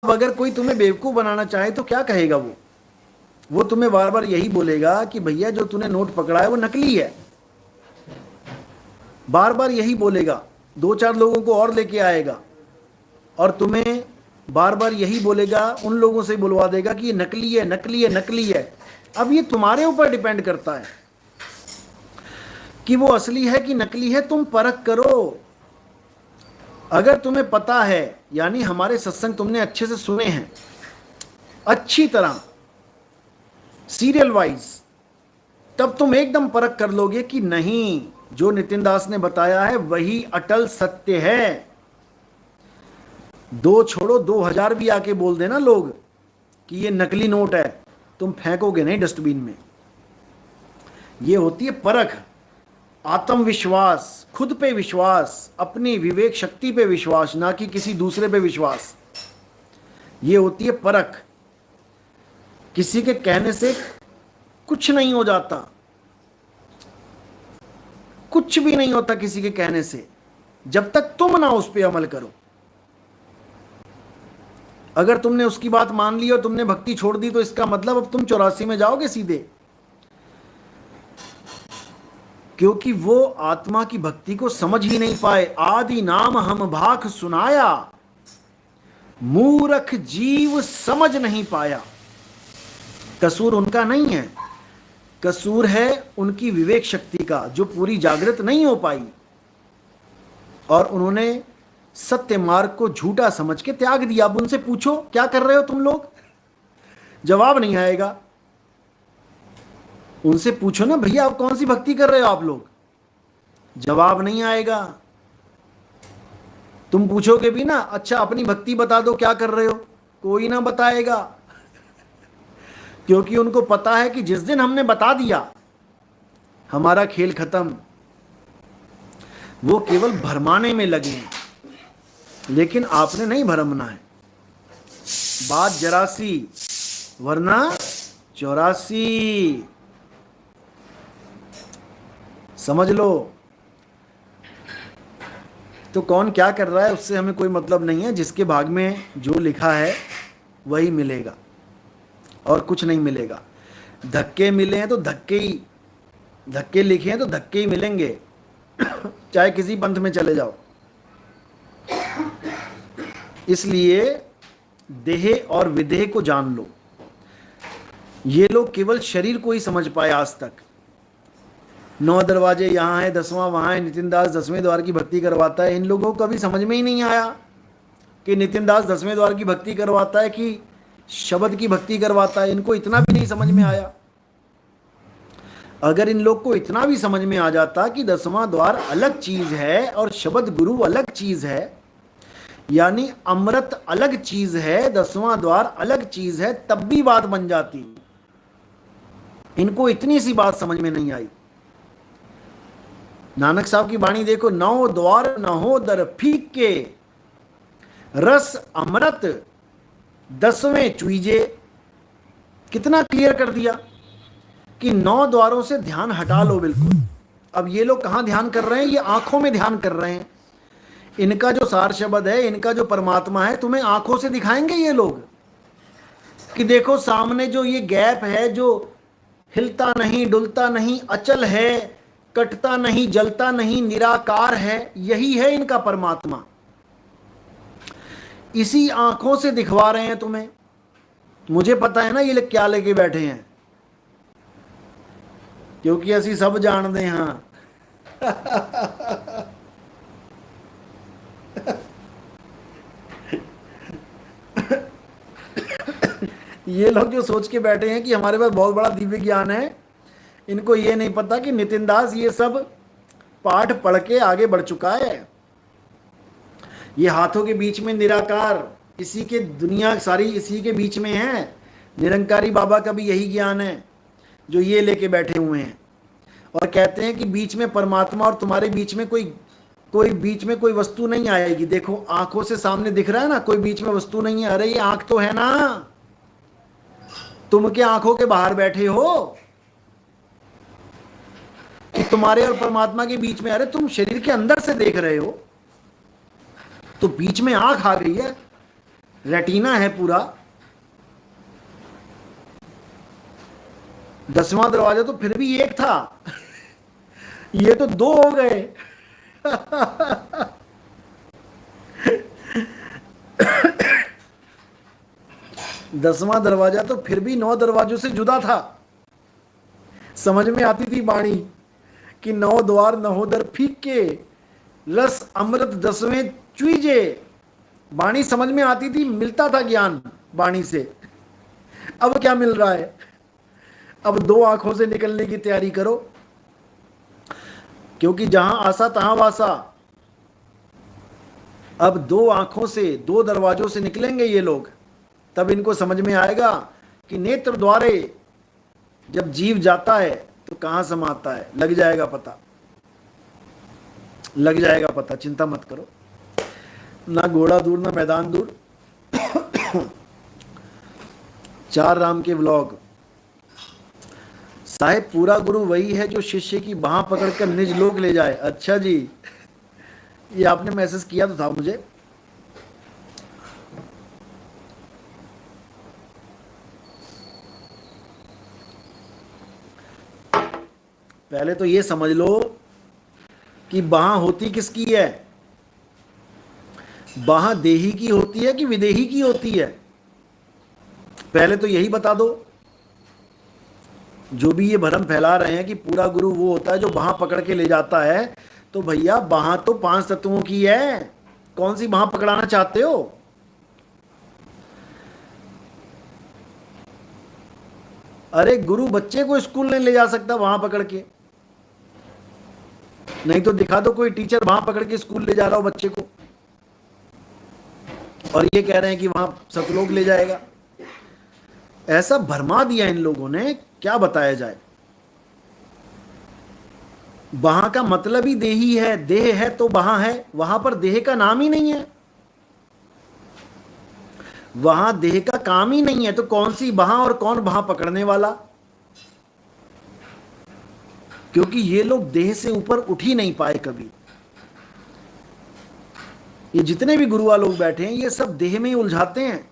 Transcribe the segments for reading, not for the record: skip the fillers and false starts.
अब अगर कोई तुम्हें बेवकूफ बनाना चाहे तो क्या कहेगा वो तुम्हें बार बार यही बोलेगा कि भैया जो तूने नोट पकड़ा है वो नकली है, बार बार यही बोलेगा, दो चार लोगों को और लेके आएगा और तुम्हें बार बार यही बोलेगा, उन लोगों से बुलवा देगा कि ये नकली है, नकली है, नकली है। अब ये तुम्हारे ऊपर डिपेंड करता है कि वो असली है कि नकली है, तुम परख करो। अगर तुम्हें पता है, यानी हमारे सत्संग तुमने अच्छे से सुने हैं, अच्छी तरह सीरियल वाइज, तब तुम एकदम परख कर लोगे कि नहीं, जो नितिन दास ने बताया है वही अटल सत्य है। दो छोड़ो, 2000 भी आके बोल देना लोग कि ये नकली नोट है, तुम फेंकोगे नहीं डस्टबिन में। ये होती है परख, आत्मविश्वास, खुद पे विश्वास, अपनी विवेक शक्ति पे विश्वास, ना कि किसी दूसरे पे विश्वास। ये होती है परख। किसी के कहने से कुछ नहीं हो जाता, कुछ भी नहीं होता किसी के कहने से, जब तक तुम ना उस पर अमल करो। अगर तुमने उसकी बात मान ली और तुमने भक्ति छोड़ दी तो इसका मतलब अब तुम 84 में जाओगे सीधे, क्योंकि वो आत्मा की भक्ति को समझ ही नहीं पाए। आदि नाम हम भाख सुनाया, मूर्ख जीव समझ नहीं पाया। कसूर उनका नहीं है, कसूर है उनकी विवेक शक्ति का, जो पूरी जागृत नहीं हो पाई और उन्होंने सत्य मार्ग को झूठा समझ के त्याग दिया। अब उनसे पूछो क्या कर रहे हो तुम लोग, जवाब नहीं आएगा। उनसे पूछो ना, भैया आप कौन सी भक्ति कर रहे हो आप लोग, जवाब नहीं आएगा। तुम पूछोगे भी ना, अच्छा अपनी भक्ति बता दो क्या कर रहे हो, कोई ना बताएगा, क्योंकि उनको पता है कि जिस दिन हमने बता दिया हमारा खेल खत्म। वो केवल भरमाने में लगे हैं, लेकिन आपने नहीं भरमना है। बात जरासी वरना 84, समझ लो। तो कौन क्या कर रहा है उससे हमें कोई मतलब नहीं है, जिसके भाग में जो लिखा है वही मिलेगा और कुछ नहीं मिलेगा। धक्के मिले हैं तो धक्के ही, धक्के लिखे हैं तो धक्के ही मिलेंगे चाहे किसी पंथ में चले जाओ। इसलिए देह और विदेह को जान लो। ये लोग केवल शरीर को ही समझ पाए आज तक। 9 दरवाजे यहाँ है, 10वां वहाँ है, नितिन दास 10वें द्वार की भक्ति करवाता है। इन लोगों को कभी समझ में ही नहीं आया कि नितिन दास 10वें द्वार की भक्ति करवाता है कि शब्द की भक्ति करवाता है। इनको इतना भी नहीं समझ में आया। अगर इन लोग को इतना भी समझ में आ जाता कि 10वां द्वार अलग चीज है और शब्द गुरु अलग चीज है, यानी अमृत अलग चीज है, 10वां द्वार अलग चीज है, तब भी बात बन जाती। इनको इतनी सी बात समझ में नहीं आई। नानक साहब की वाणी देखो, 9 द्वार न हो दर फीके, रस अमृत 10वें चुईजे। कितना क्लियर कर दिया कि 9 द्वारों से ध्यान हटा लो बिल्कुल। अब ये लोग कहां ध्यान कर रहे हैं, ये आंखों में ध्यान कर रहे हैं। इनका जो सार शब्द है, इनका जो परमात्मा है, तुम्हें आंखों से दिखाएंगे ये लोग कि देखो सामने जो ये गैप है, जो हिलता नहीं डुलता नहीं, अचल है, कटता नहीं जलता नहीं, निराकार है, यही है इनका परमात्मा। इसी आंखों से दिखवा रहे हैं तुम्हें। मुझे पता है ना ये लोग क्या लेके बैठे हैं, क्योंकि असी सब जानते हैं। हाँ ये लोग जो सोच के बैठे हैं कि हमारे पास बहुत बड़ा दिव्य ज्ञान है, इनको ये नहीं पता कि नितिन दास ये सब पाठ पढ़ के आगे बढ़ चुका है। ये हाथों के बीच में निराकार, इसी के दुनिया सारी इसी के बीच में है। निरंकारी बाबा का भी यही ज्ञान है जो ये लेके बैठे हुए हैं और कहते हैं कि बीच में परमात्मा और तुम्हारे बीच में कोई वस्तु नहीं आएगी। देखो आंखों से सामने दिख रहा है ना, कोई बीच में वस्तु नहीं है। अरे ये आंख तो है ना, तुम क्या आंखों के बाहर बैठे हो कि तुम्हारे और परमात्मा के बीच में? अरे तुम शरीर के अंदर से देख रहे हो, तो बीच में आंख आ गई है, रेटिना है पूरा। 10वां दरवाजा तो फिर भी एक था, ये तो 2 हो गए। 10वां दरवाजा तो फिर भी 9 दरवाजों से जुदा था। समझ में आती थी वाणी कि 9 द्वार 9 दर फीके, रस अमृत 10वें चुईजे। वाणी समझ में आती थी, मिलता था ज्ञान वाणी से। अब क्या मिल रहा है? अब 2 आंखों से निकलने की तैयारी करो, क्योंकि जहां आसा तहां वासा। अब 2 आंखों से, 2 दरवाजों से निकलेंगे ये लोग, तब इनको समझ में आएगा कि नेत्र द्वारे जब जीव जाता है तो कहां समाता है। लग जाएगा पता, लग जाएगा पता, चिंता मत करो। ना घोड़ा दूर ना मैदान दूर। 4 राम के व्लॉग। साहेब पूरा गुरु वही है जो शिष्य की बाह पकड़कर निज लोक ले जाए। अच्छा जी, ये आपने मैसेज किया तो था मुझे। पहले तो ये समझ लो कि बाह होती किसकी है। बाह देही की होती है कि विदेही की होती है? पहले तो यही बता दो। जो भी ये भ्रम फैला रहे हैं कि पूरा गुरु वो होता है जो बाह पकड़ के ले जाता है, तो भैया बाह तो 5 तत्वों की है। कौन सी बाह पकड़ाना चाहते हो? अरे गुरु बच्चे को स्कूल नहीं ले जा सकता बाह पकड़ के। नहीं तो दिखा दो कोई टीचर बाह पकड़ के स्कूल ले जा रहा हो बच्चे को, और ये कह रहे हैं कि वहां सतलोक ले जाएगा। ऐसा भरमा दिया इन लोगों ने, क्या बताया जाए। बाह का मतलब ही देही है, देह है तो बाह है। वहां पर देह का नाम ही नहीं है, वहां देह का काम ही नहीं है, तो कौन सी बाह और कौन बाह पकड़ने वाला? क्योंकि ये लोग देह से ऊपर उठ ही नहीं पाए कभी। ये जितने भी गुरुआ लोग बैठे हैं ये सब देह में ही उलझाते हैं।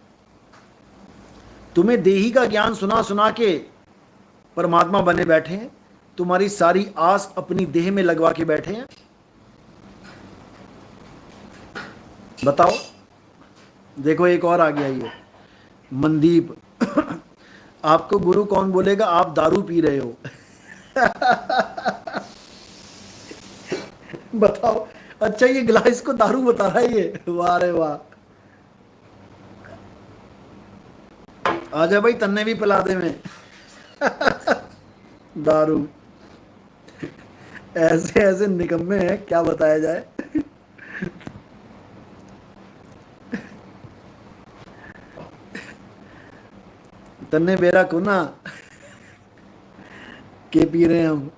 तुम्हें देही का ज्ञान सुना सुना के परमात्मा बने बैठे हैं, तुम्हारी सारी आस अपनी देह में लगवा के बैठे हैं। बताओ। देखो एक और आ गया ये मनदीप। आपको गुरु कौन बोलेगा, आप दारू पी रहे हो। बताओ। अच्छा ये गिलास को दारू बता रहा है ये, वाह रे वाह। आजा भाई तन्ने भी पिला दे में। दारू। ऐसे ऐसे निकम्मे हैं, क्या बताया जाए। तन्ने बेरा को ना के पी रहे हैं हम।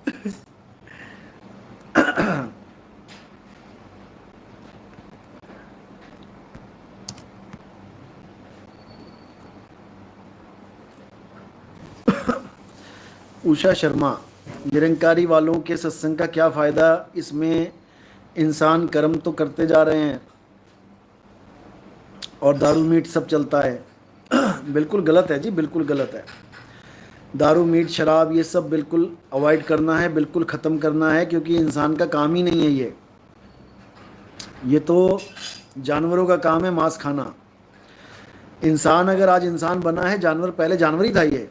उषा शर्मा, निरंकारी वालों के सत्संग का क्या फ़ायदा? इसमें इंसान कर्म तो करते जा रहे हैं और दारू मीट सब चलता है। बिल्कुल गलत है जी, बिल्कुल गलत है। दारू मीट शराब ये सब बिल्कुल अवॉइड करना है, बिल्कुल ख़त्म करना है, क्योंकि इंसान का काम ही नहीं है ये तो जानवरों का काम है मांस खाना। इंसान अगर आज इंसान बना है, जानवर पहले जानवर ही था। ये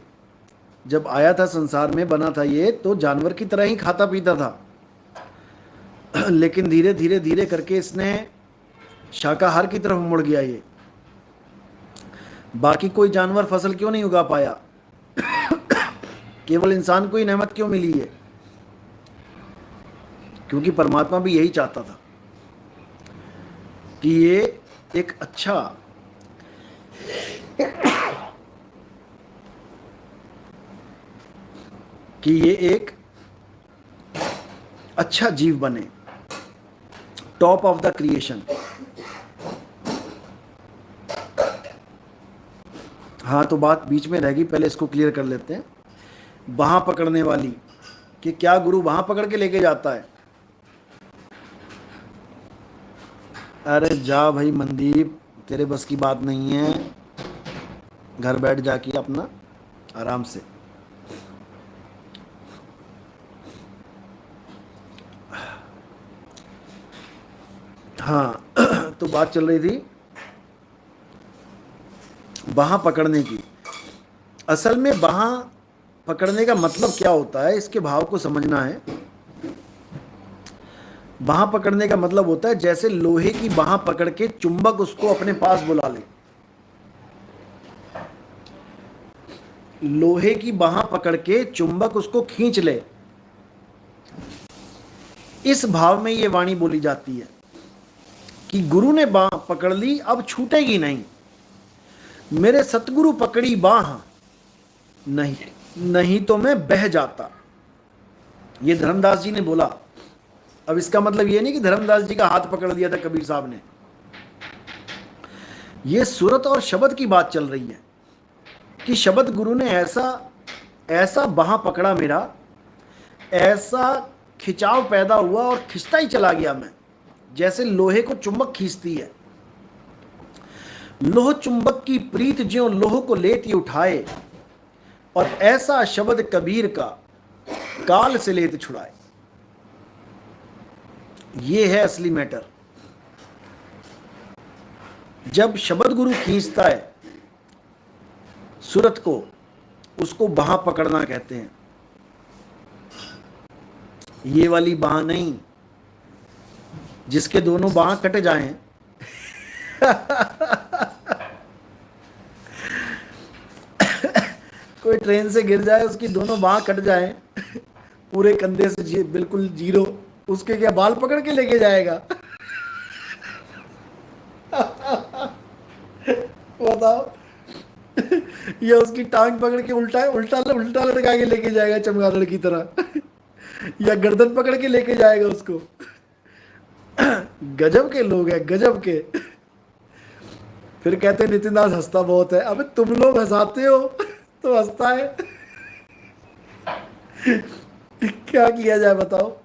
जब आया था संसार में बना था ये, तो जानवर की तरह ही खाता पीता था। लेकिन धीरे धीरे धीरे करके इसने शाकाहार की तरफ मुड़ गया ये। बाकी कोई जानवर फसल क्यों नहीं उगा पाया? केवल इंसान को ही नेमत क्यों मिली है? क्योंकि परमात्मा भी यही चाहता था कि ये एक अच्छा कि ये एक अच्छा जीव बने, टॉप ऑफ द क्रिएशन। हाँ तो बात बीच में रह गई, पहले इसको क्लियर कर लेते हैं। बाह पकड़ने वाली, कि क्या गुरु बाह पकड़ के लेके जाता है? अरे जा भाई मनदीप, तेरे बस की बात नहीं है, घर बैठ जाके अपना आराम से। हाँ तो बात चल रही थी बाहाँ पकड़ने की। असल में बाहाँ पकड़ने का मतलब क्या होता है, इसके भाव को समझना है। बाहाँ पकड़ने का मतलब होता है जैसे लोहे की बाहाँ पकड़ के चुंबक उसको अपने पास बुला ले। लोहे की बाहाँ पकड़ के चुंबक उसको खींच ले, इस भाव में ये वाणी बोली जाती है कि गुरु ने बाँह पकड़ ली, अब छूटेगी नहीं। मेरे सतगुरु पकड़ी बाँह, नहीं नहीं तो मैं बह जाता। ये धर्मदास जी ने बोला। अब इसका मतलब ये नहीं कि धर्मदास जी का हाथ पकड़ दिया था कबीर साहब ने। ये सूरत और शब्द की बात चल रही है कि शब्द गुरु ने ऐसा ऐसा बाँह पकड़ा मेरा, ऐसा खिंचाव पैदा हुआ और खिंचता ही चला गया मैं, जैसे लोहे को चुंबक खींचती है। लोह चुंबक की प्रीत ज्यों लोह को लेती उठाए, और ऐसा शब्द कबीर का काल से लेत छुड़ाए। ये है असली मैटर। जब शब्द गुरु खींचता है सूरत को, उसको बाँह पकड़ना कहते हैं। ये वाली बाँह नहीं जिसके दोनों बाँह कट जाएं। कोई ट्रेन से गिर जाए, उसकी दोनों बाँह कट जाएं, पूरे कंधे से बिल्कुल जीरो, उसके क्या बाल पकड़ के लेके जाएगा? बताओ। या उसकी टांग पकड़ के उल्टा उल्टा उल्टा लटका के लेके जाएगा चमगादड़ की तरह, या गर्दन पकड़ के लेके जाएगा उसको। गजब के लोग हैं, गजब के। फिर कहते हैं नितिन दास हंसता बहुत है। अबे तुम लोग हंसाते हो तो हंसता है। क्या किया जाए बताओ।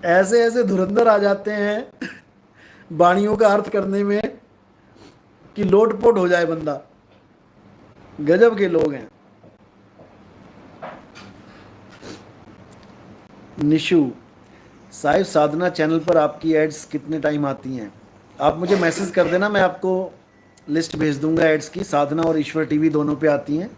ऐसे ऐसे धुरंधर आ जाते हैं वाणियों का अर्थ करने में कि लोटपोट हो जाए बंदा। गजब के लोग हैं। निशु साहिब, साधना चैनल पर आपकी एड्स कितने टाइम आती हैं? आप मुझे मैसेज कर देना, मैं आपको लिस्ट भेज दूंगा एड्स की। साधना और ईश्वर टीवी दोनों पे आती हैं।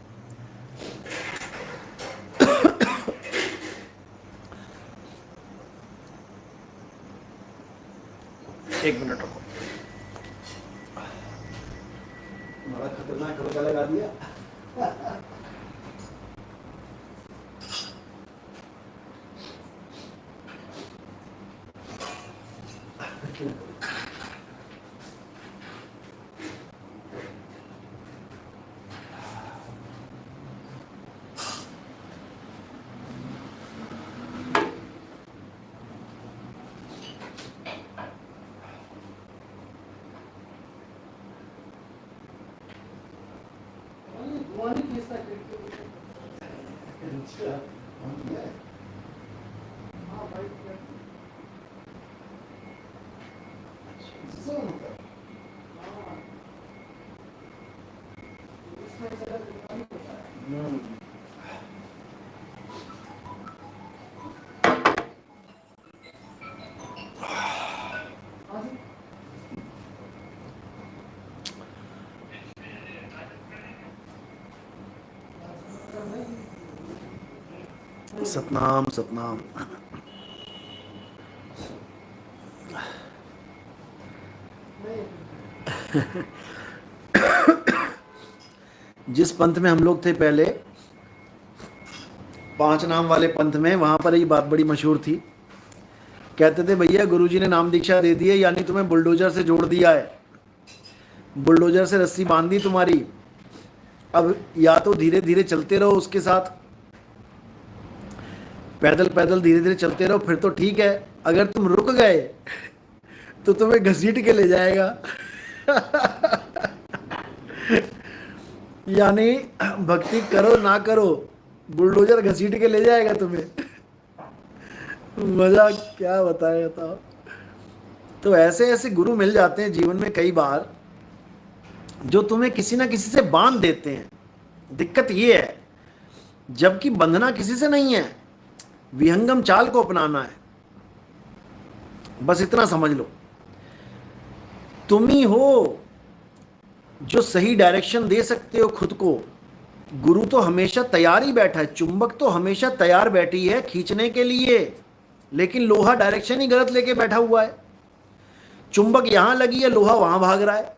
एक मिनट रुको, बड़ा खतरनाक खड़का लगा दिया। सतनाम सतनाम। जिस पंथ में हम लोग थे पहले, 5 नाम वाले पंथ में, वहां पर ये बात बड़ी मशहूर थी। कहते थे भैया गुरुजी ने नाम दीक्षा दे दी है, यानी तुम्हें बुलडोजर से जोड़ दिया है, बुलडोजर से रस्सी बांध दी तुम्हारी। अब या तो धीरे धीरे चलते रहो उसके साथ, पैदल पैदल धीरे धीरे चलते रहो, फिर तो ठीक है। अगर तुम रुक गए तो तुम्हें घसीट के ले जाएगा। यानी भक्ति करो ना करो, बुलडोजर घसीट के ले जाएगा तुम्हें। मजा क्या बताए बताओ। तो ऐसे ऐसे गुरु मिल जाते हैं जीवन में कई बार, जो तुम्हें किसी ना किसी से बांध देते हैं। दिक्कत ये है, जबकि बंधना किसी से नहीं है, विहंगम चाल को अपनाना है। बस इतना समझ लो, तुम ही हो जो सही डायरेक्शन दे सकते हो खुद को। गुरु तो हमेशा तैयार ही बैठा है, चुंबक तो हमेशा तैयार बैठी है खींचने के लिए, लेकिन लोहा डायरेक्शन ही गलत लेके बैठा हुआ है। चुंबक यहां लगी है, लोहा वहां भाग रहा है।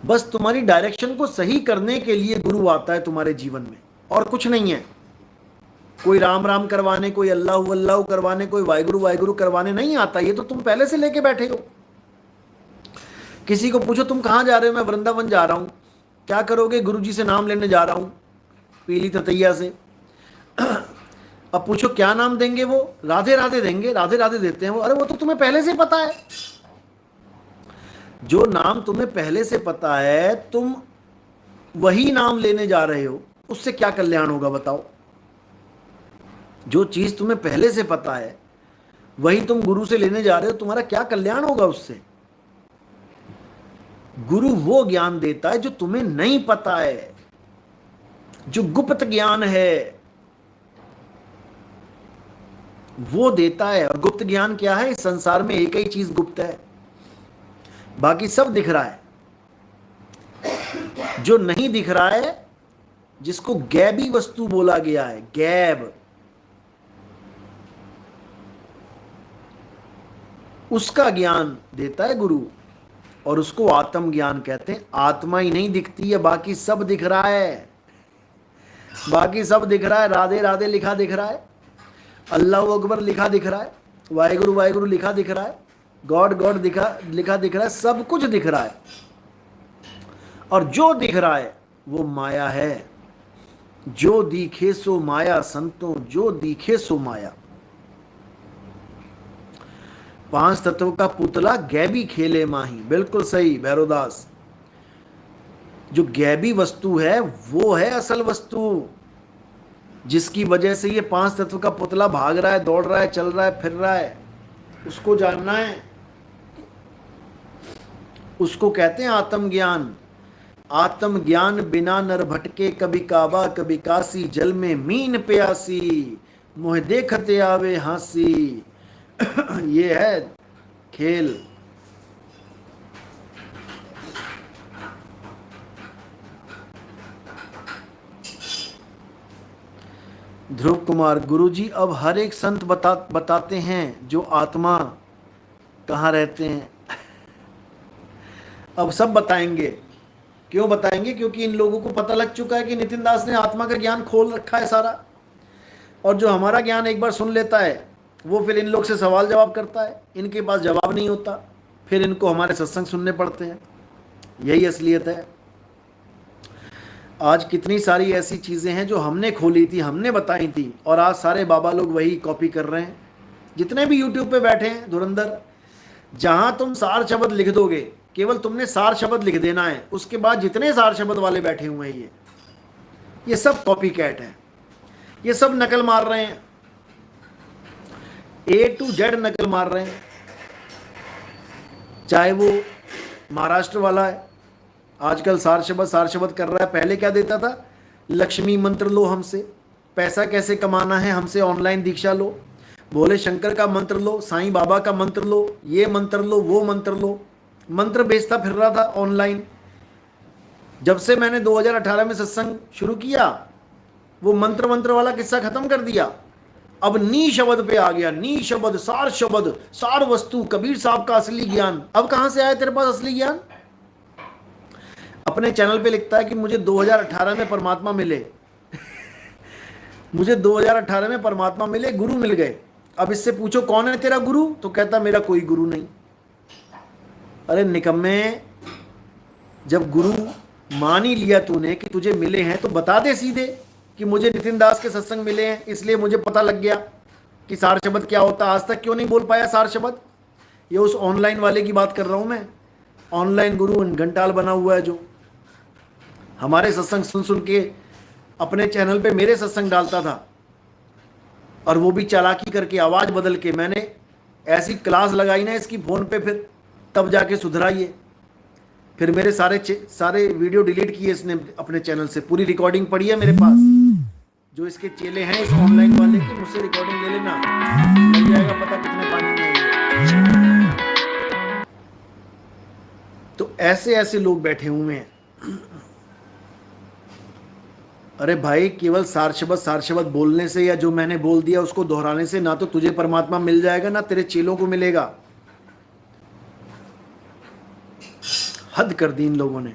बस तुम्हारी डायरेक्शन को सही करने के लिए गुरु आता है तुम्हारे जीवन में, और कुछ नहीं है। कोई राम राम करवाने, कोई अल्लाह अल्लाह करवाने, कोई वाहिगुरु वाहिगुरु करवाने नहीं आता। ये तो तुम पहले से लेके बैठे हो। किसी को पूछो तुम कहाँ जा रहे हो? मैं वृंदावन जा रहा हूँ। क्या करोगे? गुरुजी से नाम लेने जा रहा हूँ, पीली ततैया से। अब पूछो क्या नाम देंगे? वो राधे राधे देंगे। राधे राधे देते हैं वो। अरे वो तो तुम्हें पहले से पता है। जो नाम तुम्हें पहले से पता है, तुम वही नाम लेने जा रहे हो, उससे क्या कल्याण होगा बताओ? जो चीज तुम्हें पहले से पता है वही तुम गुरु से लेने जा रहे हो, तुम्हारा क्या कल्याण होगा उससे? गुरु वो ज्ञान देता है जो तुम्हें नहीं पता है, जो गुप्त ज्ञान है वो देता है। और गुप्त ज्ञान क्या है? इस संसार में एक ही चीज गुप्त है, बाकी सब दिख रहा है। जो नहीं दिख रहा है, जिसको गैबी वस्तु बोला गया है, गैब, उसका ज्ञान देता है गुरु, और उसको आत्म ज्ञान कहते हैं। आत्मा ही नहीं दिखती है, बाकी सब दिख रहा है। बाकी सब दिख रहा है। राधे राधे लिखा दिख रहा है, अल्लाह अकबर लिखा दिख रहा है, वाहिगुरु वाहिगुरु लिखा दिख रहा है, गॉड गॉड लिखा दिख रहा है, सब कुछ दिख रहा है। और जो दिख रहा है वो माया है। जो दिखे सो माया संतों, जो दिखे सो माया। 5 तत्व का पुतला गैबी खेले माही। बिल्कुल सही भैरवदास। जो गैबी वस्तु है वो है असल वस्तु, जिसकी वजह से ये 5 तत्व का पुतला भाग रहा है, दौड़ रहा है, चल रहा है, फिर रहा है। उसको जानना है। उसको कहते हैं आत्मज्ञान। आत्मज्ञान बिना नर भटके, कभी काबा कभी काशी, जल में मीन प्यासी, मोह देखते आवे हासी। ये है खेल। ध्रुव कुमार, गुरुजी अब हर एक संत बताते हैं जो आत्मा कहाँ रहते हैं। अब सब बताएंगे। क्यों बताएंगे? क्योंकि इन लोगों को पता लग चुका है कि नितिन दास ने आत्मा का ज्ञान खोल रखा है सारा। और जो हमारा ज्ञान एक बार सुन लेता है वो फिर इन लोग से सवाल जवाब करता है। इनके पास जवाब नहीं होता, फिर इनको हमारे सत्संग सुनने पड़ते हैं। यही असलियत है। आज कितनी सारी ऐसी चीज़ें हैं जो हमने खोली थी, हमने बताई थी, और आज सारे बाबा लोग वही कॉपी कर रहे हैं। जितने भी यूट्यूब पे बैठे हैं धुरंधर, जहां तुम सार शब्द लिख दोगे, केवल तुमने सार शब्द लिख देना है, उसके बाद जितने सार शब्द वाले बैठे हुए हैं ये सब कॉपी कैट है। ये सब नकल मार रहे हैं, A to Z नकल मार रहे हैं। चाहे वो महाराष्ट्र वाला है, आजकल सार शब्द कर रहा है। पहले क्या देता था? लक्ष्मी मंत्र लो हमसे, पैसा कैसे कमाना है हमसे ऑनलाइन दीक्षा लो, भोले शंकर का मंत्र लो, साईं बाबा का मंत्र लो, ये मंत्र लो, वो मंत्र लो। मंत्र बेचता फिर रहा था ऑनलाइन। जब से मैंने 2018 में सत्संग शुरू किया, वो मंत्र वाला किस्सा खत्म कर दिया। अब नी शब्द पे आ गया। नी शब्द, सार वस्तु, कबीर साहब का असली ज्ञान। अब कहां से आया तेरे पास असली ज्ञान? अपने चैनल पे लिखता है कि मुझे 2018 में परमात्मा मिले। मुझे 2018 में परमात्मा मिले, गुरु मिल गए। अब इससे पूछो कौन है तेरा गुरु, तो कहता मेरा कोई गुरु नहीं। अरे निकम्मे, जब गुरु मान ही लिया तूने कि तुझे मिले हैं, तो बता दे सीधे कि मुझे नितिन दास के सत्संग मिले हैं, इसलिए मुझे पता लग गया कि सार शब्द क्या होता। आज तक क्यों नहीं बोल पाया सार शब्द? ये उस ऑनलाइन वाले की बात कर रहा हूं मैं। ऑनलाइन गुरु घंटाल बना हुआ है, जो हमारे सत्संग सुन के अपने चैनल पे मेरे सत्संग डालता था, और वो भी चालाकी करके आवाज बदल के। मैंने ऐसी क्लास लगाई ना इसकी फ़ोन पे, फिर तब जाके सुधरा ये। फिर मेरे सारे वीडियो डिलीट किए इसने अपने चैनल से। पूरी रिकॉर्डिंग पड़ी है मेरे पास। जो इसके चेले हैं इस ऑनलाइन वाले की, मुझसे रिकॉर्डिंग ले लेना, मिल जाएगा पता कितने पानी में है। तो ऐसे ऐसे लोग बैठे हुए हैं। अरे भाई, केवल सार शब्द बोलने से या जो मैंने बोल दिया उसको दोहराने से ना तो तुझे परमात्मा मिल जाएगा ना तेरे चेलों को मिलेगा। हद कर दी इन लोगों ने।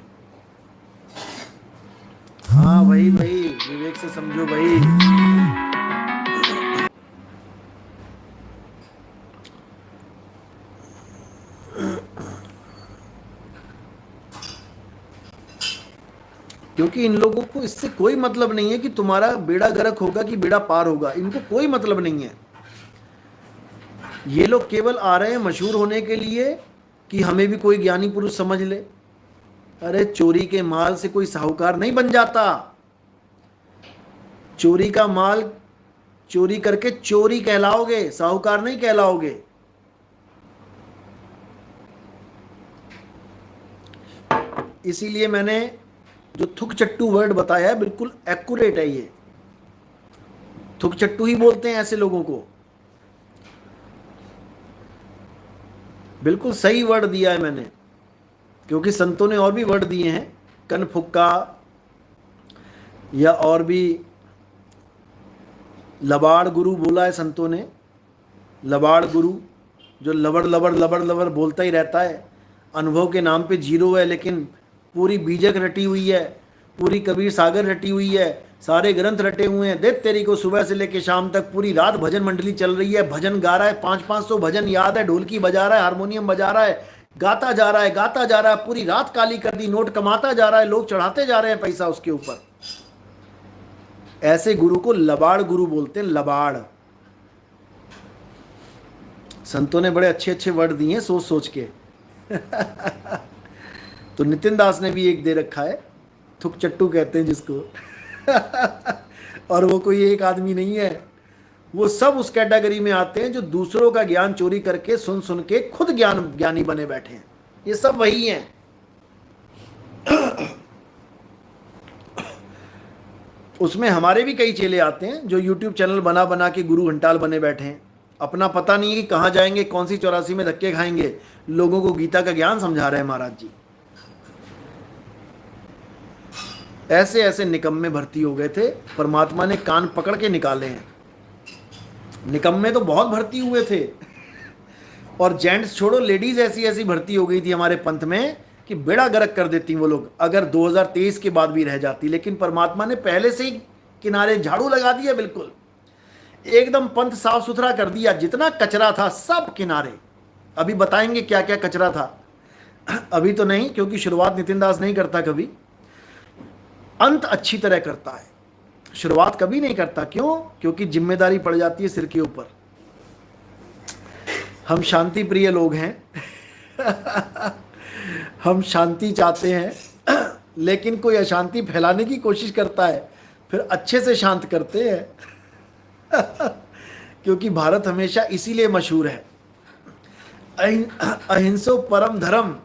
हाँ भाई, विवेक से समझो भाई। क्योंकि इन लोगों को इससे कोई मतलब नहीं है कि तुम्हारा बेड़ा गर्क होगा कि बेड़ा पार होगा। इनको कोई मतलब नहीं है। ये लोग केवल आ रहे हैं मशहूर होने के लिए कि हमें भी कोई ज्ञानी पुरुष समझ ले। अरे चोरी के माल से कोई साहूकार नहीं बन जाता। चोरी का माल चोरी करके चोरी कहलाओगे, साहूकार नहीं कहलाओगे। इसीलिए मैंने जो थुक चट्टू वर्ड बताया है बिल्कुल एक्यूरेट है। ये थुक चट्टू ही बोलते हैं ऐसे लोगों को। बिल्कुल सही वर्ड दिया है मैंने, क्योंकि संतों ने और भी वर्ड दिए हैं, कन फुक्का या और भी लबाड़ गुरु बोला है संतों ने। लबाड़ गुरु जो लबड़ लबड़ लबड़ लबड़ बोलता ही रहता है, अनुभव के नाम पे जीरो है, लेकिन पूरी बीजक रटी हुई है, पूरी कबीर सागर रटी हुई है, सारे ग्रंथ रटे हुए हैं। देख तेरी को, सुबह से लेकर शाम तक पूरी रात भजन मंडली चल रही है, भजन गा रहा है, 500-500 भजन याद है, ढोलकी बजा रहा है, हारमोनियम बजा रहा है, गाता जा रहा है, गाता जा रहा है, पूरी रात काली कर दी, नोट कमाता जा रहा है, लोग चढ़ाते जा रहे हैं पैसा उसके ऊपर। ऐसे गुरु को लबाड़ गुरु बोलते हैं, लबाड़। संतों ने बड़े अच्छे अच्छे वर्ड दिए हैं सोच सोच के। तो नितिन दास ने भी एक दे रखा है, थुक चट्टू कहते हैं जिसको। और वो कोई एक आदमी नहीं है, वो सब उस कैटेगरी में आते हैं जो दूसरों का ज्ञान चोरी करके सुन सुन के खुद ज्ञानी बने बैठे हैं। ये सब वही हैं। उसमें हमारे भी कई चेले आते हैं जो YouTube चैनल बना बना के गुरु घंटाल बने बैठे हैं। अपना पता नहीं है कि कहाँ जाएंगे, कौन सी 84 में धक्के खाएंगे, लोगों को गीता का ज्ञान समझा रहे हैं महाराज जी। ऐसे ऐसे निकम्मे भर्ती हो गए थे, परमात्मा ने कान पकड़ के निकाले हैं। निकम्मे तो बहुत भर्ती हुए थे, और जेंट्स छोड़ो, लेडीज ऐसी ऐसी भर्ती हो गई थी हमारे पंथ में कि बेड़ा गर्क कर देती वो लोग, अगर 2023 के बाद भी रह जाती। लेकिन परमात्मा ने पहले से ही किनारे झाड़ू लगा दिया, बिल्कुल एकदम पंथ साफ सुथरा कर दिया। जितना कचरा था सब किनारे। अभी बताएंगे क्या क्या कचरा था, अभी तो नहीं, क्योंकि शुरुआत नितिन दास नहीं करता कभी, अंत अच्छी तरह करता है, शुरुआत कभी नहीं करता। क्यों? क्योंकि जिम्मेदारी पड़ जाती है सिर के ऊपर। हम शांति प्रिय लोग हैं। हम शांति चाहते हैं, लेकिन कोई अशांति फैलाने की कोशिश करता है, फिर अच्छे से शांत करते हैं। क्योंकि भारत हमेशा इसीलिए मशहूर है, अहिंसो परम धर्म।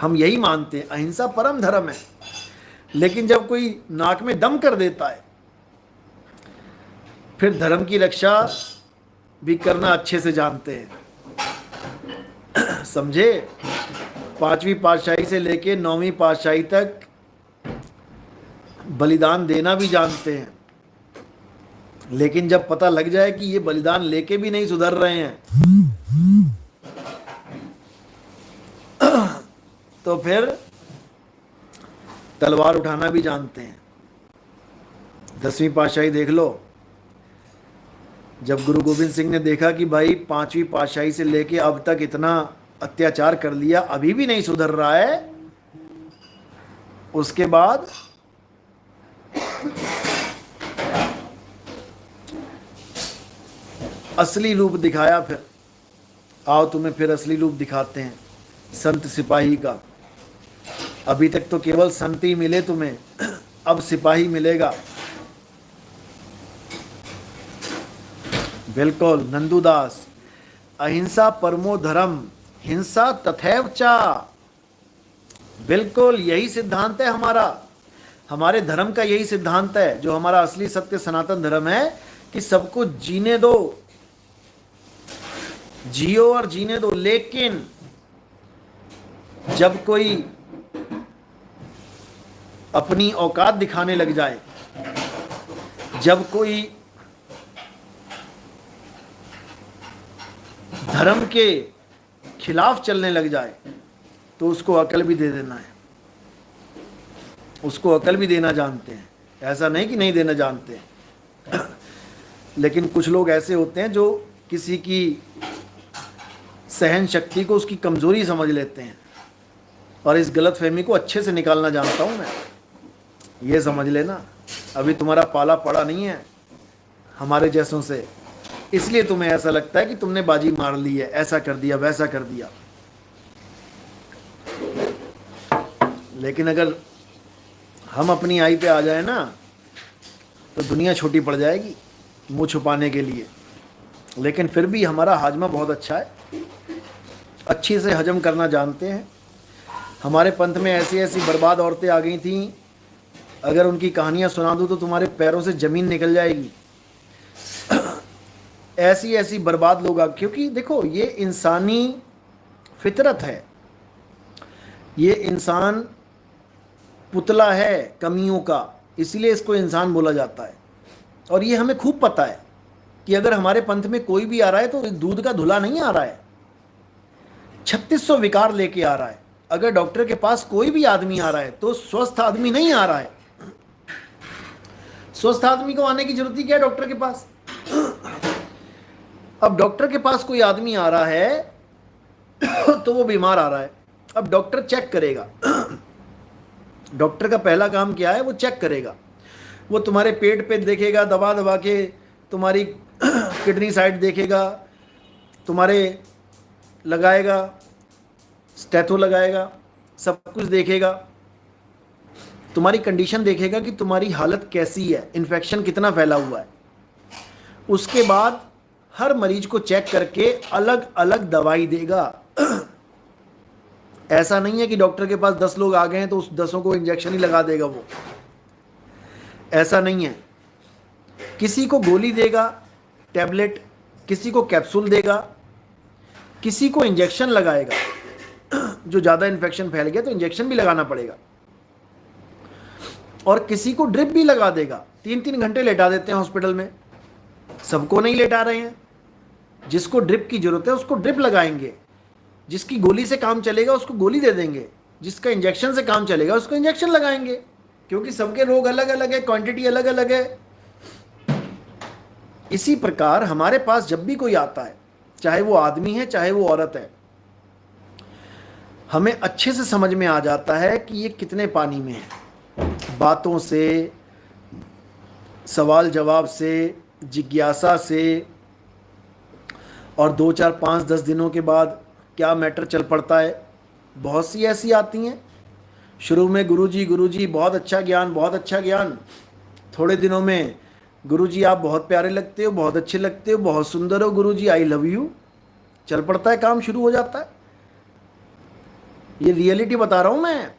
हम यही मानते हैं, अहिंसा परम धर्म है। लेकिन जब कोई नाक में दम कर देता है, फिर धर्म की रक्षा भी करना अच्छे से जानते हैं। समझे? 5वीं पातशाही से लेके 9वीं पातशाही तक बलिदान देना भी जानते हैं। लेकिन जब पता लग जाए कि ये बलिदान लेके भी नहीं सुधर रहे हैं, तो फिर तलवार उठाना भी जानते हैं। 10वीं पातशाही देख लो, जब गुरु गोविंद सिंह ने देखा कि भाई 5वीं पातशाही से लेके अब तक इतना अत्याचार कर लिया, अभी भी नहीं सुधर रहा है, उसके बाद असली रूप दिखाया। फिर आओ तुम्हें फिर असली रूप दिखाते हैं, संत सिपाही का। अभी तक तो केवल संत ही मिले तुम्हें, अब सिपाही मिलेगा। बिल्कुल नंदू दास, अहिंसा परमो धर्म, हिंसा तथैव चा। बिल्कुल यही सिद्धांत है हमारा, हमारे धर्म का यही सिद्धांत है, जो हमारा असली सत्य सनातन धर्म है कि सबको जीने दो, जियो और जीने दो। लेकिन जब कोई अपनी औकात दिखाने लग जाए, जब कोई धर्म के खिलाफ चलने लग जाए, तो उसको अकल भी दे देना है, उसको अकल भी देना जानते हैं। ऐसा नहीं कि नहीं देना जानते हैं। लेकिन कुछ लोग ऐसे होते हैं जो किसी की सहन शक्ति को उसकी कमजोरी समझ लेते हैं, और इस गलत फहमी को अच्छे से निकालना जानता हूं मैं। ये समझ लेना, अभी तुम्हारा पाला पड़ा नहीं है हमारे जैसों से, इसलिए तुम्हें ऐसा लगता है कि तुमने बाजी मार ली है, ऐसा कर दिया वैसा कर दिया। लेकिन अगर हम अपनी आई पे आ जाए ना, तो दुनिया छोटी पड़ जाएगी मुंह छुपाने के लिए। लेकिन फिर भी हमारा हाजमा बहुत अच्छा है, अच्छी से हजम करना जानते हैं। हमारे पंथ में ऐसी ऐसी बर्बाद औरतें आ गई थीं, अगर उनकी कहानियां सुना दूं तो तुम्हारे पैरों से ज़मीन निकल जाएगी। ऐसी ऐसी बर्बाद लोग क्योंकि देखो, ये इंसानी फितरत है, ये इंसान पुतला है कमियों का, इसलिए इसको इंसान बोला जाता है। और ये हमें खूब पता है कि अगर हमारे पंथ में कोई भी आ रहा है तो दूध का धुला नहीं आ रहा है, 3600 विकार लेके आ रहा है। अगर डॉक्टर के पास कोई भी आदमी आ रहा है तो स्वस्थ आदमी नहीं आ रहा है। स्वस्थ आदमी को आने की जरूरत ही क्या है डॉक्टर के पास? अब डॉक्टर के पास कोई आदमी आ रहा है तो वो बीमार आ रहा है। अब डॉक्टर चेक करेगा। डॉक्टर का पहला काम क्या है? वो चेक करेगा। वो तुम्हारे पेट पे देखेगा, दबा दबा के तुम्हारी किडनी साइड देखेगा, तुम्हारे लगाएगा, स्टेथो लगाएगा, सब कुछ देखेगा, तुम्हारी कंडीशन देखेगा कि तुम्हारी हालत कैसी है, इन्फेक्शन कितना फैला हुआ है। उसके बाद हर मरीज को चेक करके अलग अलग दवाई देगा। ऐसा नहीं है कि डॉक्टर के पास 10 लोग आ गए हैं तो उस 10 को इंजेक्शन ही लगा देगा वो, ऐसा नहीं है। किसी को गोली देगा, टैबलेट, किसी को कैप्सूल देगा, किसी को इंजेक्शन लगाएगा। जो ज़्यादा इन्फेक्शन फैल गया तो इंजेक्शन भी लगाना पड़ेगा, और किसी को ड्रिप भी लगा देगा। 3-3 घंटे लेटा देते हैं हॉस्पिटल में, सबको नहीं लेटा रहे हैं। जिसको ड्रिप की जरूरत है उसको ड्रिप लगाएंगे, जिसकी गोली से काम चलेगा उसको गोली दे देंगे, जिसका इंजेक्शन से काम चलेगा उसको इंजेक्शन लगाएंगे, क्योंकि सबके रोग अलग अलग है, क्वांटिटी अलग अलग है। इसी प्रकार हमारे पास जब भी कोई आता है, चाहे वो आदमी है चाहे वो औरत है, हमें अच्छे से समझ में आ जाता है कि ये कितने पानी में है। बातों से, सवाल जवाब से, जिज्ञासा से, और 2, 4, 5, 10 दिनों के बाद क्या मैटर चल पड़ता है। बहुत सी ऐसी आती हैं, शुरू में गुरुजी बहुत अच्छा ज्ञान, बहुत अच्छा ज्ञान। थोड़े दिनों में गुरुजी आप बहुत प्यारे लगते हो, बहुत अच्छे लगते हो, बहुत सुंदर हो गुरुजी, आई लव यू। चल पड़ता है, काम शुरू हो जाता है। ये रियलिटी बता रहा हूँ मैं,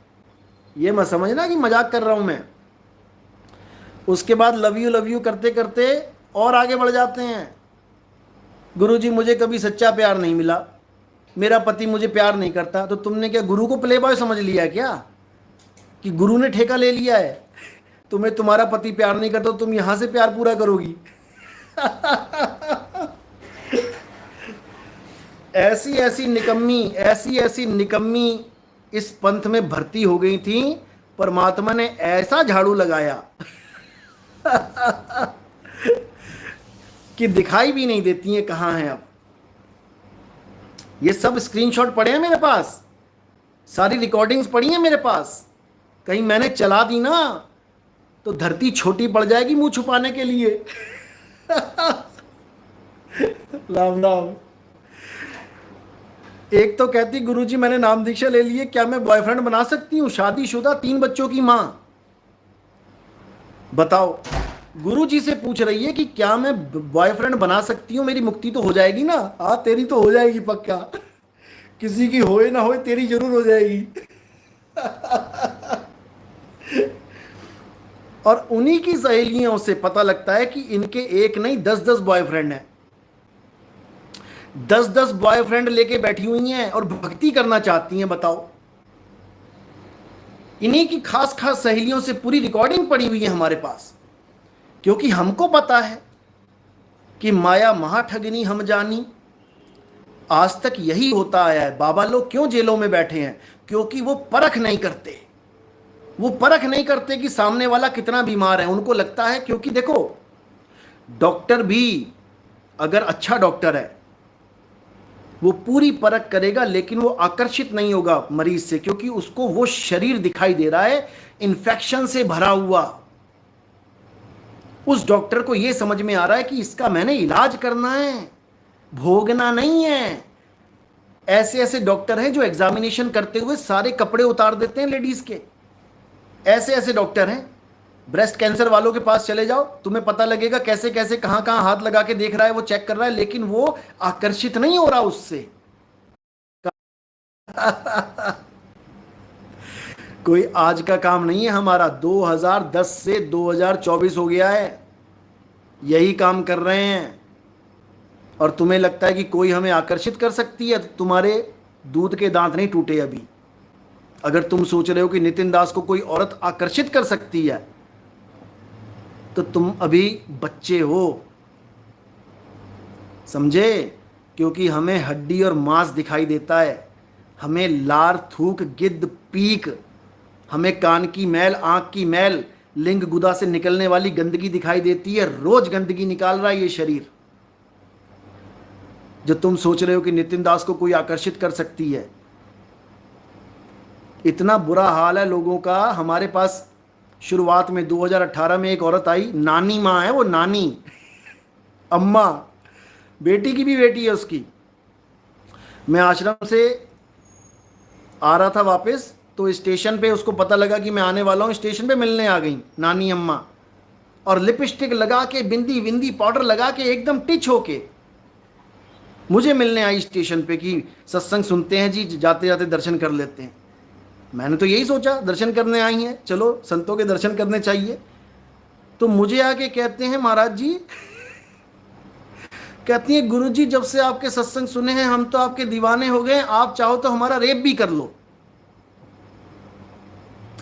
ये मत समझना कि मजाक कर रहा हूँ मैं। उसके बाद लव यू करते करते और आगे बढ़ जाते हैं। गुरुजी मुझे कभी सच्चा प्यार नहीं मिला, मेरा पति मुझे प्यार नहीं करता। तो तुमने क्या गुरु को प्ले बॉय समझ लिया क्या, कि गुरु ने ठेका ले लिया है? तुम्हें तुम्हारा पति प्यार नहीं करता तो तुम यहां से प्यार पूरा करोगी? ऐसी ऐसी निकम्मी इस पंथ में भर्ती हो गई थी, परमात्मा ने ऐसा झाड़ू लगाया कि दिखाई भी नहीं देती हैं कहां हैं अब। ये सब स्क्रीनशॉट पड़े हैं मेरे पास, सारी रिकॉर्डिंग्स पड़ी हैं मेरे पास। कहीं मैंने चला दी ना तो धरती छोटी पड़ जाएगी मुंह छुपाने के लिए। राम राम। एक तो कहती गुरुजी मैंने नाम दीक्षा ले लिए, क्या मैं बॉयफ्रेंड बना सकती हूँ? शादीशुदा 3 बच्चों की मां, बताओ गुरु जी से पूछ रही है कि क्या मैं बॉयफ्रेंड बना सकती हूँ, मेरी मुक्ति तो हो जाएगी ना। हाँ तेरी तो हो जाएगी पक्का, किसी की होए ना होए तेरी जरूर हो जाएगी। और उन्हीं की सहेलियों से पता लगता है कि इनके एक नहीं 10-10 बॉयफ्रेंड हैं, 10-10 बॉयफ्रेंड लेके बैठी हुई हैं और भक्ति करना चाहती हैं। बताओ, इन्हीं की खास खास सहेलियों से पूरी रिकॉर्डिंग पड़ी हुई है हमारे पास, क्योंकि हमको पता है कि माया महाठगनी हम जानी। आज तक यही होता आया है। बाबा लोग क्यों जेलों में बैठे हैं? क्योंकि वो परख नहीं करते। वो परख नहीं करते कि सामने वाला कितना बीमार है। उनको लगता है, क्योंकि देखो डॉक्टर भी अगर अच्छा डॉक्टर है वो पूरी परख करेगा, लेकिन वो आकर्षित नहीं होगा मरीज से, क्योंकि उसको वो शरीर दिखाई दे रहा है इन्फेक्शन से भरा हुआ। उस डॉक्टर को ये समझ में आ रहा है कि इसका मैंने इलाज करना है, भोगना नहीं है। ऐसे ऐसे डॉक्टर हैं जो एग्जामिनेशन करते हुए सारे कपड़े उतार देते हैं लेडीज के। ऐसे ऐसे डॉक्टर हैं। ब्रेस्ट कैंसर वालों के पास चले जाओ, तुम्हें पता लगेगा कैसे कैसे कहां कहां हाथ लगा के देख रहा है, वो चेक कर रहा है, लेकिन वो आकर्षित नहीं हो रहा उससे। कोई आज का काम नहीं है हमारा। 2010 से 2024 हो गया है, यही काम कर रहे हैं। और तुम्हें लगता है कि कोई हमें आकर्षित कर सकती है? तो तुम्हारे दूध के दांत नहीं टूटे अभी। अगर तुम सोच रहे हो कि नितिन दास को कोई औरत आकर्षित कर सकती है, तो तुम अभी बच्चे हो, समझे? क्योंकि हमें हड्डी और मांस दिखाई देता है, हमें लार थूक गिद्ध पीक, हमें कान की मैल, आंख की मैल, लिंग गुदा से निकलने वाली गंदगी दिखाई देती है। रोज गंदगी निकाल रहा है ये शरीर। जो तुम सोच रहे हो कि नितिन दास को कोई आकर्षित कर सकती है, इतना बुरा हाल है लोगों का। हमारे पास शुरुआत में 2018 में एक औरत आई, नानी माँ है वो, नानी अम्मा, बेटी की भी बेटी है उसकी। मैं आश्रम से आ रहा था वापस, तो स्टेशन पे उसको पता लगा कि मैं आने वाला हूँ, स्टेशन पे मिलने आ गई नानी अम्मा। और लिपस्टिक लगा के, बिंदी विंदी पाउडर लगा के, एकदम टिच होके मुझे मिलने आई स्टेशन पे कि सत्संग सुनते हैं जी, जाते जाते दर्शन कर लेते हैं। मैंने तो यही सोचा, दर्शन करने आई हैं, चलो संतों के दर्शन करने चाहिए। तो मुझे आके कहते हैं, महाराज जी, कहती हैं गुरु जी जब से आपके सत्संग सुने हैं हम तो आपके दीवाने हो गए, आप चाहो तो हमारा रेप भी कर लो।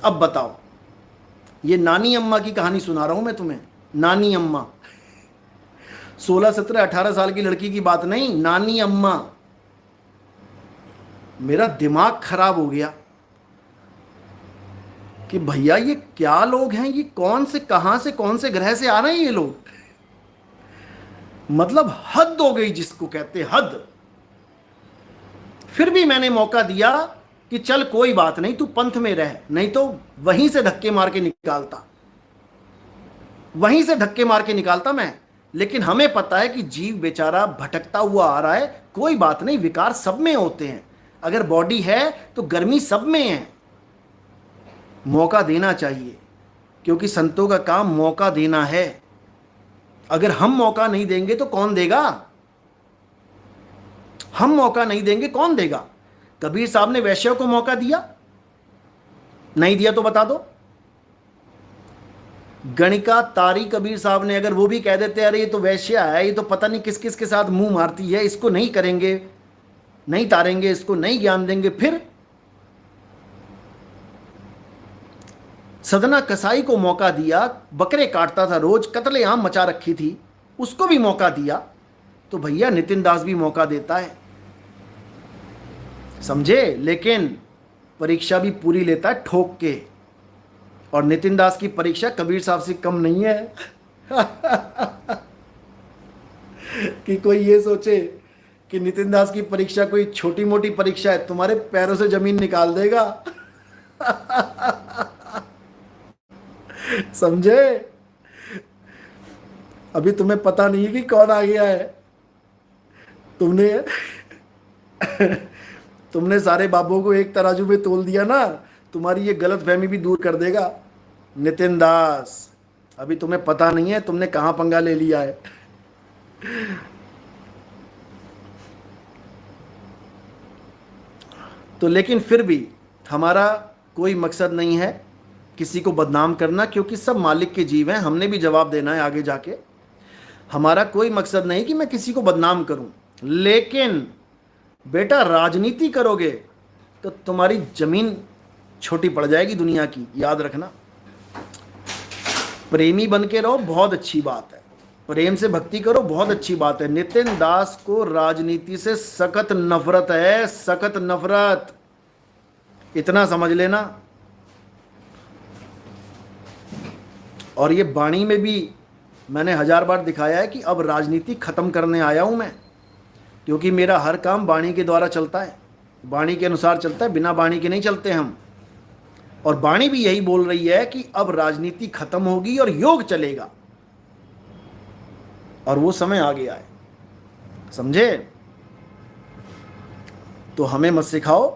अब बताओ, ये नानी अम्मा की कहानी सुना रहा हूं मैं तुम्हें। नानी अम्मा, 16, 17, 18 साल की लड़की की बात नहीं, नानी अम्मा। मेरा दिमाग खराब हो गया कि भैया ये क्या लोग हैं, ये कौन से, कहां से, कौन से ग्रह से आ रहे हैं ये लोग। मतलब हद हो गई जिसको कहते हद। फिर भी मैंने मौका दिया कि चल कोई बात नहीं, तू पंथ में रह, नहीं तो वहीं से धक्के मार के निकालता, वहीं से धक्के मार के निकालता मैं। लेकिन हमें पता है कि जीव बेचारा भटकता हुआ आ रहा है। कोई बात नहीं, विकार सब में होते हैं। अगर बॉडी है तो गर्मी सब में है। मौका देना चाहिए, क्योंकि संतों का काम मौका देना है। अगर हम मौका नहीं देंगे तो कौन देगा? हम मौका नहीं देंगे कौन देगा? कबीर साहब ने वैश्यों को मौका दिया? नहीं दिया तो बता दो। गणिका तारी कबीर साहब ने, अगर वो भी कह देते अरे ये तो वैश्या है, ये तो पता नहीं किस किस के साथ मुंह मारती है, इसको नहीं करेंगे, नहीं तारेंगे, इसको नहीं ज्ञान देंगे, फिर सदना कसाई को मौका दिया, बकरे काटता था रोज, कत्लेआम मचा रखी थी, उसको भी मौका दिया। तो भैया नितिन दास भी मौका देता है, समझे? लेकिन परीक्षा भी पूरी लेता है ठोक के। और नितिन दास की परीक्षा कबीर साहब से कम नहीं है। कि कोई ये सोचे कि नितिन दास की परीक्षा कोई छोटी मोटी परीक्षा है, तुम्हारे पैरों से जमीन निकाल देगा। समझे? अभी तुम्हें पता नहीं है कि कौन आ गया है। तुमने तुमने सारे बाबों को एक तराजू में तोल दिया ना, तुम्हारी ये गलत फहमी भी दूर कर देगा नितिन दास। अभी तुम्हें पता नहीं है तुमने कहां पंगा ले लिया है। तो लेकिन फिर भी हमारा कोई मकसद नहीं है किसी को बदनाम करना, क्योंकि सब मालिक के जीव हैं, हमने भी जवाब देना है आगे जाके। हमारा कोई मकसद नहीं कि मैं किसी को बदनाम करूं, लेकिन बेटा राजनीति करोगे तो तुम्हारी जमीन छोटी पड़ जाएगी दुनिया की, याद रखना। प्रेमी बन के रहो, बहुत अच्छी बात है, प्रेम से भक्ति करो, बहुत अच्छी बात है। नितिन दास को राजनीति से सख्त नफरत है, सख्त नफरत, इतना समझ लेना। और ये वाणी में भी मैंने 1000 बार दिखाया है कि अब राजनीति खत्म करने आया हूं मैं, क्योंकि मेरा हर काम वाणी के द्वारा चलता है, वाणी के अनुसार चलता है, बिना वाणी के नहीं चलते हम। और वाणी भी यही बोल रही है कि अब राजनीति खत्म होगी और योग चलेगा, और वो समय आ गया है, समझे। तो हमें मत सिखाओ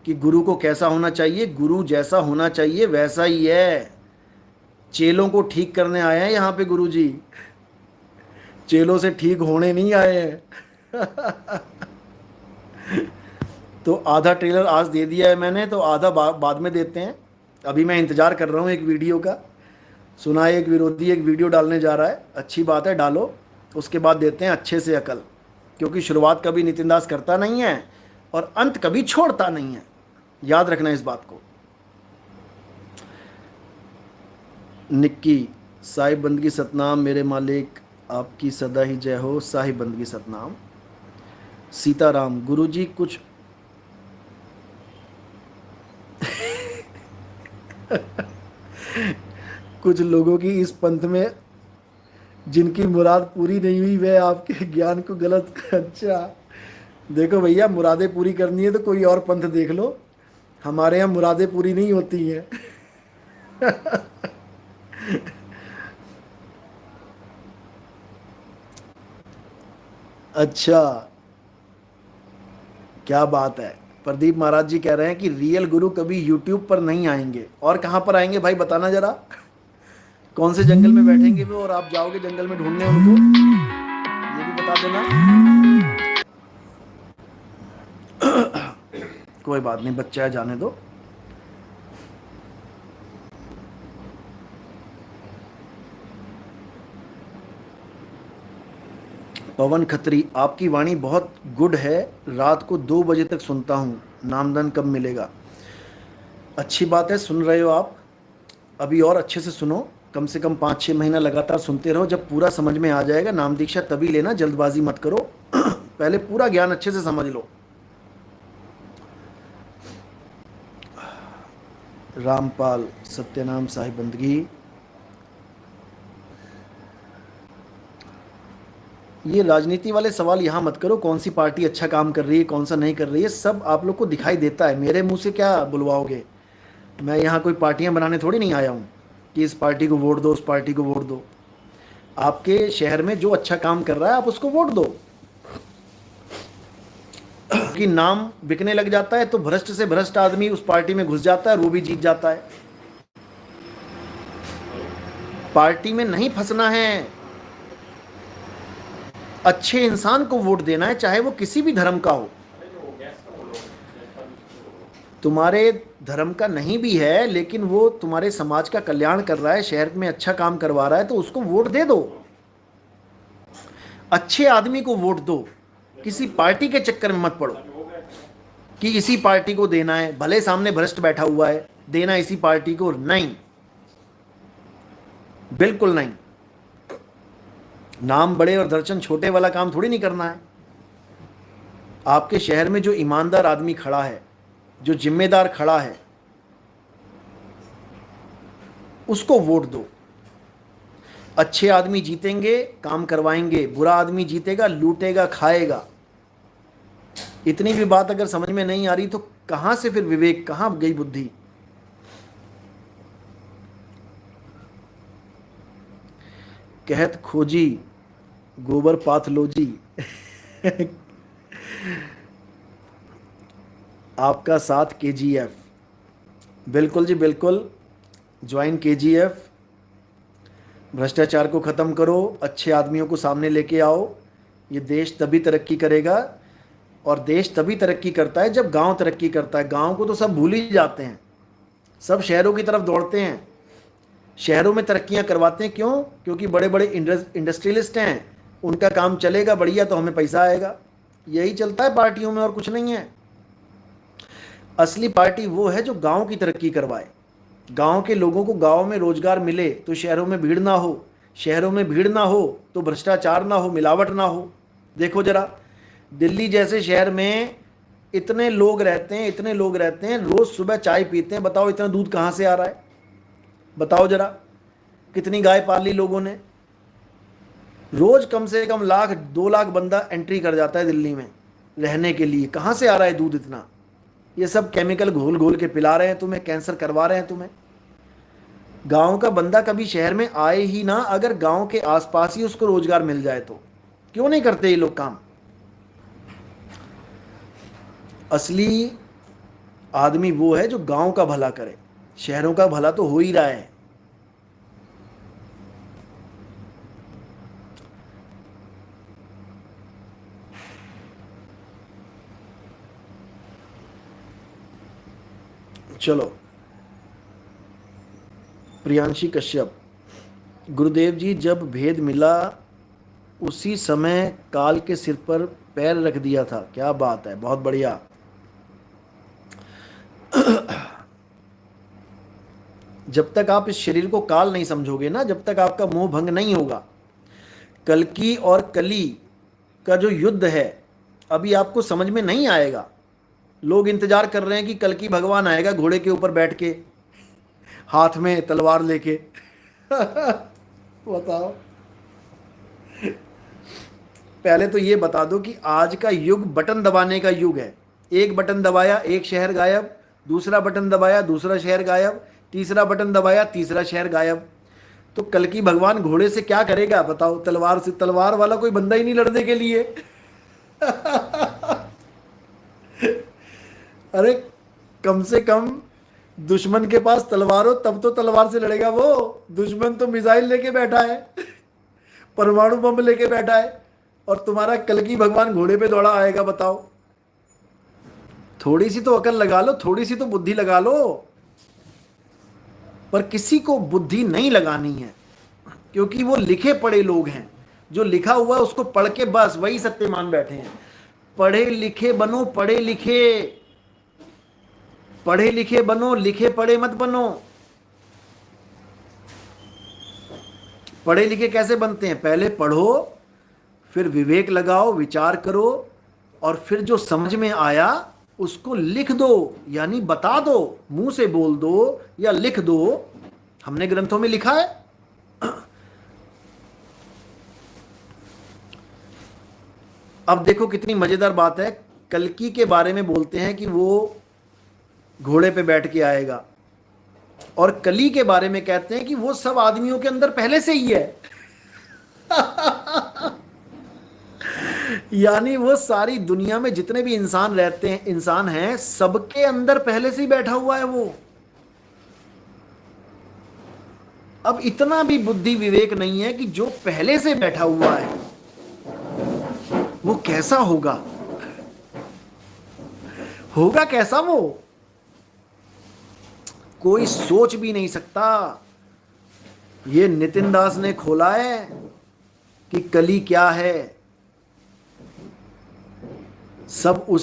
कि गुरु को कैसा होना चाहिए, गुरु जैसा होना चाहिए वैसा ही है। चेलों को ठीक करने आए हैं यहाँ पे गुरु जी, चेलों से ठीक होने नहीं आए हैं। तो आधा ट्रेलर आज दे दिया है मैंने, तो आधा बाद में देते हैं। अभी मैं इंतज़ार कर रहा हूँ एक वीडियो का। सुना है एक विरोधी एक वीडियो डालने जा रहा है, अच्छी बात है, डालो, उसके बाद देते हैं अच्छे से अकल, क्योंकि शुरुआत कभी नितिन दास करता नहीं है और अंत कभी छोड़ता नहीं है, याद रखना इस बात को। निक्की, साहिब बंदगी सतनाम मेरे मालिक, आपकी सदा ही जय हो, साहिब बंदगी सतनाम। सीताराम, गुरुजी कुछ कुछ लोगों की इस पंथ में जिनकी मुराद पूरी नहीं हुई वह आपके ज्ञान को गलत। अच्छा, देखो भैया, मुरादें पूरी करनी है तो कोई और पंथ देख लो, हमारे यहाँ मुरादें पूरी नहीं होती हैं। अच्छा, क्या बात है। प्रदीप महाराज जी कह रहे हैं कि रियल गुरु कभी यूट्यूब पर नहीं आएंगे, और कहाँ पर आएंगे भाई, बताना जरा, कौन से जंगल में बैठेंगे वो और आप जाओगे जंगल में ढूंढने उनको, ये भी बता देना। कोई बात नहीं, बच्चा है, जाने दो। पवन खत्री, आपकी वाणी बहुत गुड है, रात को 2 बजे तक सुनता हूँ, नामदान कब मिलेगा। अच्छी बात है, सुन रहे हो आप, अभी और अच्छे से सुनो, कम से कम 5-6 महीना लगातार सुनते रहो। जब पूरा समझ में आ जाएगा नाम दीक्षा तभी लेना, जल्दबाजी मत करो। पहले पूरा ज्ञान अच्छे से समझ लो। रामपाल, सत्यनाम साहिब बंदगी, ये राजनीति वाले सवाल यहाँ मत करो, कौन सी पार्टी अच्छा काम कर रही है कौन सा नहीं कर रही है, सब आप लोग को दिखाई देता है, मेरे मुंह से क्या बुलवाओगे। मैं यहाँ कोई पार्टियाँ बनाने थोड़ी नहीं आया हूँ कि इस पार्टी को वोट दो उस पार्टी को वोट दो। आपके शहर में जो अच्छा काम कर रहा है आप उसको वोट दो। कि नाम बिकने लग जाता है तो भ्रष्ट से भ्रष्ट आदमी उस पार्टी में घुस जाता है और वो भी जीत जाता है। पार्टी में नहीं फंसना है, अच्छे इंसान को वोट देना है, चाहे वो किसी भी धर्म का हो। तुम्हारे धर्म का नहीं भी है लेकिन वो तुम्हारे समाज का कल्याण कर रहा है, शहर में अच्छा काम करवा रहा है, तो उसको वोट दे दो। अच्छे आदमी को वोट दो, किसी पार्टी के चक्कर में मत पड़ो कि इसी पार्टी को देना है, भले सामने भ्रष्ट बैठा हुआ है, देना इसी पार्टी को, नहीं, बिल्कुल नहीं। नाम बड़े और दर्शन छोटे वाला काम थोड़ी नहीं करना है। आपके शहर में जो ईमानदार आदमी खड़ा है, जो जिम्मेदार खड़ा है, उसको वोट दो। अच्छे आदमी जीतेंगे, काम करवाएंगे, बुरा आदमी जीतेगा, लूटेगा, खाएगा। इतनी भी बात अगर समझ में नहीं आ रही तो कहां से फिर विवेक, कहां गई बुद्धि। कहत खोजी गोबर पाथलोजी। आपका साथ KGF, बिल्कुल जी बिल्कुल, ज्वाइन KGF। भ्रष्टाचार को ख़त्म करो, अच्छे आदमियों को सामने लेके आओ। ये देश तभी तरक्की करेगा, और देश तभी तरक्की करता है जब गांव तरक्की करता है। गांव को तो सब भूल ही जाते हैं, सब शहरों की तरफ दौड़ते हैं, शहरों में तरक्कियां करवाते हैं। क्यों? क्योंकि बड़े बड़े इंडस्ट्रियलिस्ट हैं, उनका काम चलेगा बढ़िया तो हमें पैसा आएगा। यही चलता है पार्टियों में, और कुछ नहीं है। असली पार्टी वो है जो गांव की तरक्की करवाए, गांव के लोगों को गांव में रोजगार मिले तो शहरों में भीड़ ना हो, शहरों में भीड़ ना हो तो भ्रष्टाचार ना हो, मिलावट ना हो। देखो जरा, दिल्ली जैसे शहर में इतने लोग रहते हैं, इतने लोग रहते हैं, रोज सुबह चाय पीते हैं। बताओ इतना दूध कहाँ से आ रहा है? बताओ जरा, कितनी गाय पाल ली लोगों ने। रोज कम से कम 1 लाख 2 लाख बंदा एंट्री कर जाता है दिल्ली में रहने के लिए। कहाँ से आ रहा है दूध इतना? ये सब केमिकल घोल घोल के पिला रहे हैं तुम्हें, कैंसर करवा रहे हैं तुम्हें। गांव का बंदा कभी शहर में आए ही ना, अगर गांव के आसपास ही उसको रोजगार मिल जाए तो। क्यों नहीं करते ये लोग काम? असली आदमी वो है जो गांव का भला करे, शहरों का भला तो हो ही रहा है। चलो, प्रियांशी कश्यप, गुरुदेव जी जब भेद मिला उसी समय काल के सिर पर पैर रख दिया था। क्या बात है, बहुत बढ़िया। जब तक आप इस शरीर को काल नहीं समझोगे ना, जब तक आपका मोह भंग नहीं होगा, कल्कि और कली का जो युद्ध है अभी आपको समझ में नहीं आएगा। लोग इंतजार कर रहे हैं कि कल्कि भगवान आएगा घोड़े के ऊपर बैठ के, हाथ में तलवार लेके। बताओ, पहले तो ये बता दो कि आज का युग बटन दबाने का युग है। एक बटन दबाया एक शहर गायब, दूसरा बटन दबाया दूसरा शहर गायब, तीसरा बटन दबाया तीसरा शहर गायब। तो कल्कि भगवान घोड़े से क्या करेगा बताओ? तलवार से। तलवार वाला कोई बंदा ही नहीं लड़ने के लिए। अरे कम से कम दुश्मन के पास तलवार हो तब तो तलवार से लड़ेगा वो। दुश्मन तो मिसाइल लेके बैठा है, परमाणु बम लेके बैठा है, और तुम्हारा कल्कि भगवान घोड़े पे दौड़ा आएगा। बताओ, थोड़ी सी तो अकल लगा लो, थोड़ी सी तो बुद्धि लगा लो। पर किसी को बुद्धि नहीं लगानी है, क्योंकि वो लिखे पढ़े लोग हैं। जो लिखा हुआ है उसको पढ़ के बस वही सत्य मान बैठे हैं। पढ़े लिखे बनो, पढ़े लिखे, पढ़े लिखे बनो, लिखे पढ़े मत बनो। पढ़े लिखे कैसे बनते हैं? पहले पढ़ो, फिर विवेक लगाओ, विचार करो, और फिर जो समझ में आया उसको लिख दो, यानी बता दो, मुंह से बोल दो या लिख दो। हमने ग्रंथों में लिखा है। अब देखो कितनी मजेदार बात है। कल्कि के बारे में बोलते हैं कि वो घोड़े पे बैठ के आएगा, और कली के बारे में कहते हैं कि वो सब आदमियों के अंदर पहले से ही है। यानी वो सारी दुनिया में जितने भी इंसान रहते हैं, इंसान हैं, सबके अंदर पहले से ही बैठा हुआ है वो। अब इतना भी बुद्धि विवेक नहीं है कि जो पहले से बैठा हुआ है वो कैसा होगा? होगा कैसा वो? कोई सोच भी नहीं सकता। ये नितिन दास ने खोला है कि कली क्या है। सब उस